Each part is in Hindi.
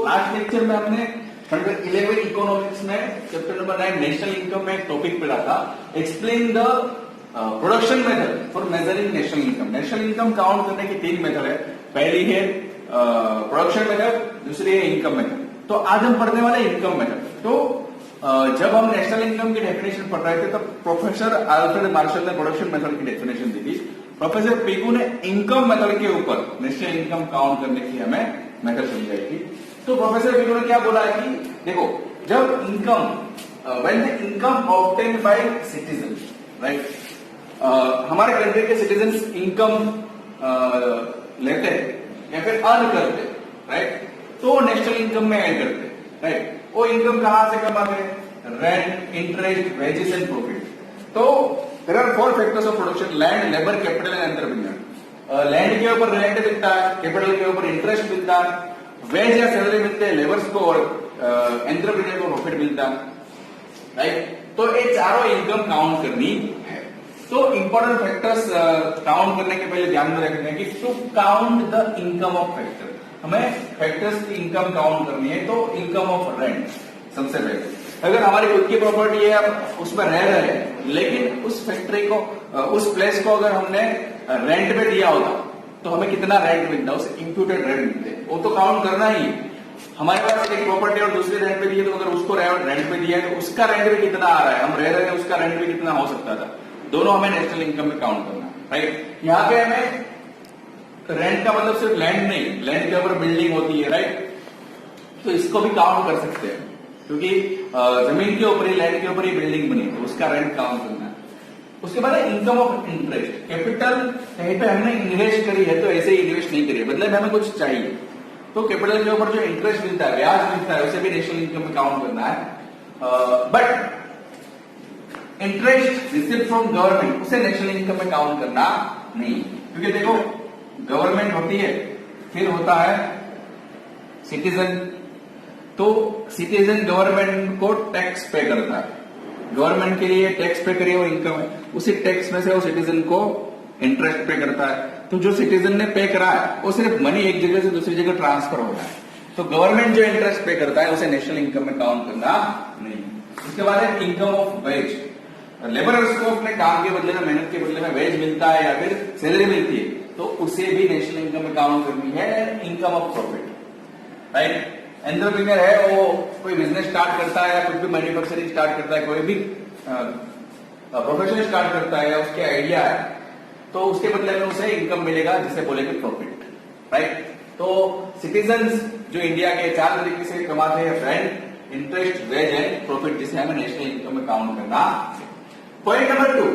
लास्ट लेक्चर में हमने 11 इकोनॉमिक्स में चैप्टर नंबर 9 नेशनल इनकम में एक टॉपिक पढ़ा था, explain the production method for measuring national income. National income count करने की 3 मेथड है, पहली है प्रोडक्शन मेथड, दूसरी है इनकम मेथड। तो आज हम पढ़ने वाले इनकम मेथड। तो जब हम नेशनल इनकम की डेफिनेशन पढ़ रहे थे तब प्रोफेसर अल्फ्रेड मार्शल ने प्रोडक्शन मेथड की डेफिनेशन दी थी, प्रोफेसर पिगू ने इनकम मेथड के ऊपर नेशनल इनकम काउंट करने की हमें मेथड समझाई थी। तो प्रोफेसर पिगू ने क्या बोला है कि देखो, जब income when the income obtained by citizen, right, हमारे कंट्री के सिटीजन इनकम लेते हैं या फिर अर्न करते हैं, राइट, तो नेशनल इनकम में ऐड करते हैं, राइट। वो इनकम कहां से कमाते हैं? Rent, interest, wages and profit. तो there are 4 factors of production: land, labour, capital and entrepreneur. Land के ऊपर रेंट मिलता है, कैपिटल के ऊपर इंटरेस्ट मिलता है, वेज या सैलरी मिलते हैं लेबर्स को, और एंटरप्रेन्योर को प्रॉफिट मिलता है, राइट। तो ये चारों इनकम काउंट करनी है। तो इंपॉर्टेंट फैक्टर्स काउंट करने के पहले ध्यान में रखना है कि to count the income of factor, हमें फैक्टर्स की इनकम काउंट करनी है। तो इनकम ऑफ रेंट सबसे पहले, अगर हमारी खुद की प्रॉपर्टी है, हम उसमें रह रहे हैं, लेकिन उस फैक्ट्री को, उस प्लेस को अगर हमने रेंट पे दिया होता तो हमें कितना रेंट मिलता है, उसे इंप्यूटेड रेंट मिलते हैं, वो तो काउंट करना ही है। हमारे पास एक प्रॉपर्टी और दूसरी रेंट पे दी है, तो अगर उसको रेंट पे दिया है तो उसका रेंट भी कितना आ रहा है, हम रह रहे हैं, उसका रेंट भी कितना हो सकता था, दोनों हमें नेशनल इनकम में काउंट करना, राइट। यहाँ पे हमें रेंट का मतलब सिर्फ लैंड नहीं, लैंड के ऊपर बिल्डिंग होती है, राइट, तो इसको भी काउंट कर सकते हैं, क्योंकि जमीन के ऊपर ही, लैंड के ऊपर ही बिल्डिंग बनी, तो उसका रेंट काउंट करना है। उसके बाद इनकम ऑफ इंटरेस्ट, कैपिटल कहीं पे हमने इन्वेस्ट करी है तो ऐसे ही इन्वेस्ट नहीं करी है, बदले में हमें कुछ चाहिए, तो कैपिटल के ऊपर जो इंटरेस्ट मिलता है, ब्याज मिलता है, उसे भी नेशनल इनकम में काउंट करना है। But interest received from government, उसे नेशनल इनकम में काउंट करना नहीं, क्योंकि देखो गवर्नमेंट होती है, फिर होता है सिटीजन, तो सिटीजन गवर्नमेंट को टैक्स पे करता है, गवर्नमेंट के लिए टैक्स पे करिए वो इनकम है, उसी टैक्स में से वो सिटीजन को इंटरेस्ट पे करता है। तो जो सिटीजन ने पे करा है वो सिर्फ मनी एक जगह से दूसरी जगह ट्रांसफर हो रहा है, तो गवर्नमेंट जो इंटरेस्ट पे करता है उसे नेशनल इनकम में काउंट करना नहीं। उसके बाद है इनकम ऑफ वेज, लेबरर्स को अपने काम के बदले में, मेहनत के बदले में वेज मिलता है या फिर सैलरी मिलती है, तो उसे भी नेशनल इनकम में काउंट करनी है। Income of profit, right, entrepreneur है, वो कोई बिजनेस स्टार्ट करता है या कुछ भी मैन्युफैक्चरिंग स्टार्ट करता है, कोई भी प्रोफेशन स्टार्ट करता है या उसके आइडिया है, तो उसके बदले में उसे इनकम मिलेगा जिसे बोलेंगे प्रॉफिट, राइट। तो सिटीजन्स जो इंडिया के 4 तरीके से कमाते हैं, rent, interest, wage and profit, जिसे हमें नेशनल इनकम में काउंट करना। Point number 2,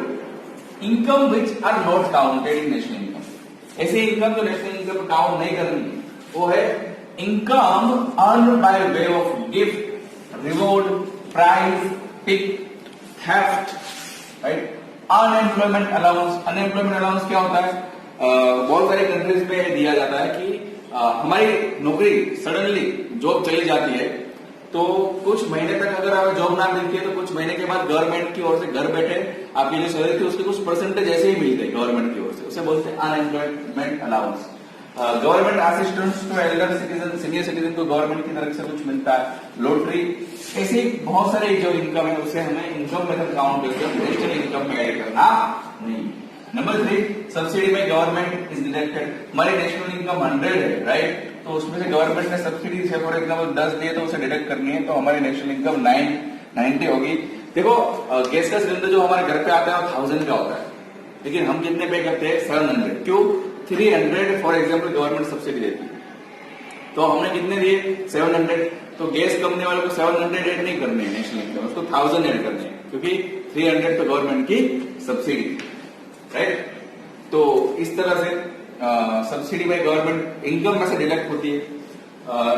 income which are not counted in national income. ऐसी इनकम जो नेशनल इनकम में काउंट नहीं करनी, वो है income earn by way of gift, reward, prize, tip, theft, right. Unemployment allowance, unemployment allowance क्या होता है? बहुत सारी कंट्रीज में दिया जाता है कि हमारी नौकरी सडनली जॉब चली जाती है, तो कुछ महीने तक अगर हमें जॉब ना मिलती है तो कुछ महीने के बाद गवर्नमेंट की ओर से घर बैठे आपकी जो सैलरी थी उसके कुछ परसेंटेज ऐसे ही मिलते हैं गवर्नमेंट की ओर से, उसे बोलते हैं unemployment allowance. Government assistance to elder citizen, senior citizen को गवर्नमेंट की तरफ से कुछ मिलता है, लॉटरी, ऐसी बहुत सारे जो इनकम है उसे हमें इनकम मेथड काउंट करके नेशनल इनकम में ऐड करना नहीं। नंबर 3, सब्सिडी में गवर्नमेंट इज डिडक्टेड। हमारी नेशनल इनकम 100 है, राइट, तो उसमें से गवर्नमेंट ने सब्सिडी से फॉर एग्जाम्पल 10 दिए तो उसे डिडक्ट करनी है, तो हमारी नेशनल इनकम 90 होगी। देखो गैस का सिलेंडर जो हमारे घर पे आता है वो 1000 का होता है, लेकिन हम कितने पे करते हैं? 700। क्यों? 300 फॉर एग्जाम्पल गवर्नमेंट सब्सिडी देती है, तो हमने कितने दिए? 700। तो गैस कंपनी वालों को 700 ऐड नहीं करने है नेशनल इनकम, उसको 1000 ऐड करने हैं, क्योंकि 300 तो गवर्नमेंट की सब्सिडी, राइट। तो इस तरह से सब्सिडी बाय गवर्नमेंट इनकम में से डिडक्ट होती है।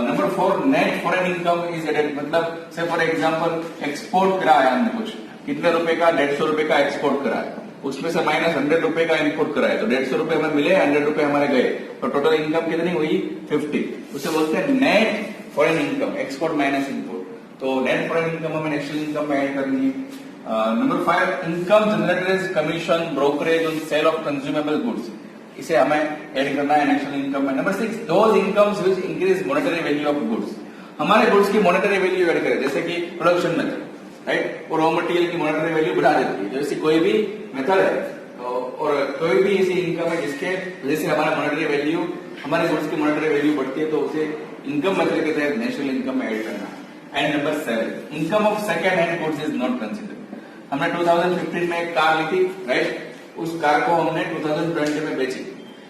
Number 4, net foreign income is added, मतलब से फॉर एग्जाम्पल एक्सपोर्ट करा है हमने कुछ, कितने रुपए का? 150 रुपए का एक्सपोर्ट करा है, उसमें से माइनस 100 रुपए का इम्पोर्ट करा है, तो 150 रुपए हमें मिले, 100 रुपए हमारे गए, तो टोटल इनकम कितनी हुई? 50। उसे बोलते हैं net foreign income, export minus import. तो नेट फॉरेन इनकम हमें नेशनल इनकम में ऐड करनी है। Number 5, income generated as commission, brokerage on sale of consumable goods, इसे हमें ऐड करना है नेशनल इनकम में। Number 6, those incomes which increase monetary value of goods, हमारे गुड्स की मॉनेटरी वैल्यू ऐड करें, जैसे कि प्रोडक्शन मेथड, राइट, और रॉ मटेरियल की मॉनेटरी वैल्यू बढ़ा देती है। जैसे कोई भी मेथड है और कोई भी ऐसी इनकम है जिसके वजह से हमारा मॉनेटरी वैल्यू, हमारे गुड्स की मॉनेटरी वैल्यू बढ़ती है, तो उसे इनकम मेथड के तहत नेशनल इनकम में ऐड करना। And number 7, income of second hand goods is not considered. हमने 2015 में एक कार ली थी, राइट, उस कार को हमने 2020 में बेची,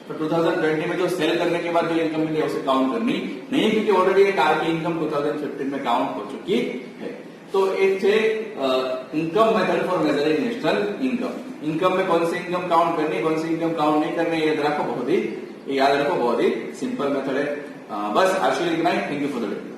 तो 2020 में जो सेल करने के बाद जो इनकम मिली उसे काउंट करनी नहीं, क्योंकि ऑलरेडी कार की इनकम 2015 में काउंट हो चुकी है। तो एक income method for measuring national income. Income में कौन सी इनकम काउंट करनी, कौन सी इनकम काउंट नहीं करनी, याद रखो, बहुत ही सिंपल मेथड है। बस आज के लिए इतना ही। Thank you for the video.